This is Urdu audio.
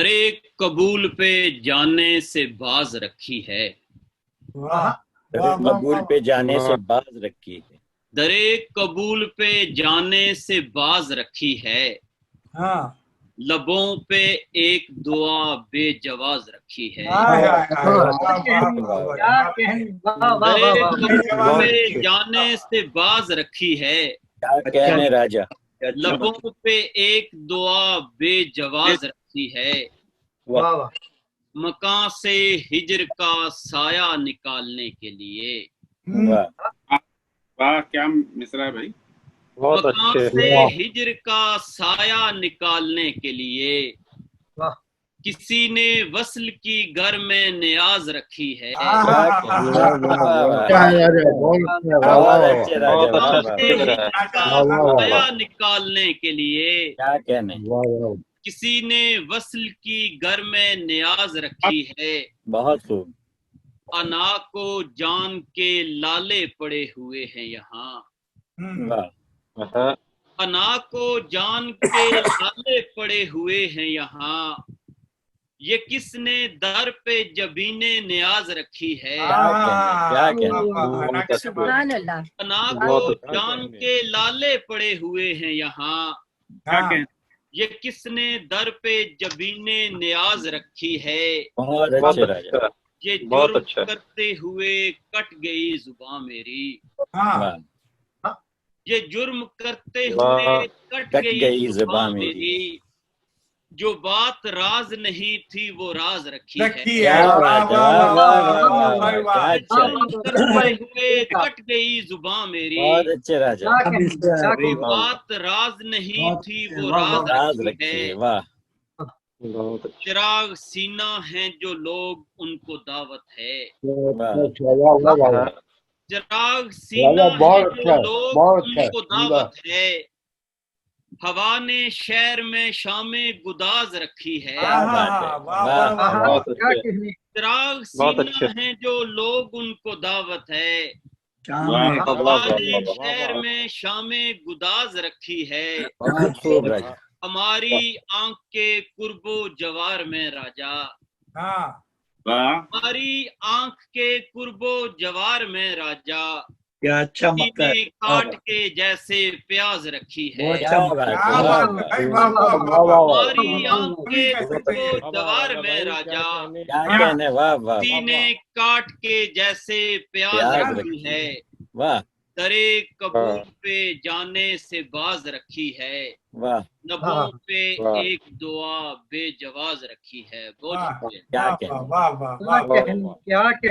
درے قبول پہ جانے سے باز رکھی ہے۔ واہ قبول پہ جانے سے باز رکھی ہے۔ درے قبول پہ جانے سے باز رکھی ہے۔ ہاں لبوں پہ ایک دعا بے جواز رکھی ہے۔ درے قبول پہ جانے سے باز رکھی ہے۔ کیا کہنے راجا، لبوں پہ ایک دعا بے جواز رکھی ہے۔ واہ مکان سے ہجر کا سایہ نکالنے کے لیے۔ واہ واہ کیا مصرع ہے بھائی۔ مکان سے ہجر کا سایہ نکالنے کے لیے کسی نے وصل کی گھر میں نیاز رکھی ہے۔ سایہ نکالنے کے لیے کیا کہنے، کسی نے وصل کی گھر میں نیاز رکھی ہے۔ بہت خوب۔ انا کو جان کے لالے پڑے ہوئے ہیں یہاں۔ واہ انا کو جان کے لالے پڑے ہوئے ہیں یہاں۔ یہ کس نے در پہ جبین نیاز رکھی ہے۔ کیا کہنے، انا کو جان کے لالے پڑے ہوئے ہیں یہاں۔ یہ کس نے در پہ جبین نیاز رکھی ہے۔ بہت اچھے راجا۔ یہ جرم کرتے ہوئے کٹ گئی زباں میری۔ واہ یہ جرم کرتے ہوئے کٹ گئی زباں میری۔ جو بات راز نہیں تھی وہ راز رکھی ہے۔ کیا بات ہے، واہ واہ واہ واہ، کیا اچھا، جرم کرتے ہوئے کٹ گئی زباں میری۔ بہت اچھے راجا۔ جو بات راز نہیں تھی وہ راز راز رکھی رکھی ہے۔ ہے، واہ چراغ سینہ ہیں جو لوگ ان کو دعوت ہے۔ چراغ سینہ ہیں جو لوگ ان کو دعوت ہے۔ ہوا نے شہر میں شام گداز رکھی ہے۔ کیا بات ہے، واہ چراغ سینہ ہیں جو لوگ ان کو دعوت ہے۔ ہوا نے شہر میں شام گداز رکھی ہے۔ بہت خوب راجا۔ ہماری آنکھ کے قرب و جوار میں راجا۔ واہ ہماری آنکھ کے قرب و جوار میں راجا۔ کیا اچھا مکہ ہے۔ کاٹ کے جیسے پیاز رکھی ہے۔ کیا بات ہے، واہ ہماری آنکھ کے قرب و جوار میں راجا۔ کیا کہنے، واہ واہ سینے کاٹ کے جیسے پیاز رکھی ہے۔ واہ درے قبول پہ جانے سے باز رکھی ہے۔ واہ، لبوں پہ ایک دعا بے جواز رکھی ہے۔ بہت شکریہ۔ کیا کہنے۔ واہ واہ واہ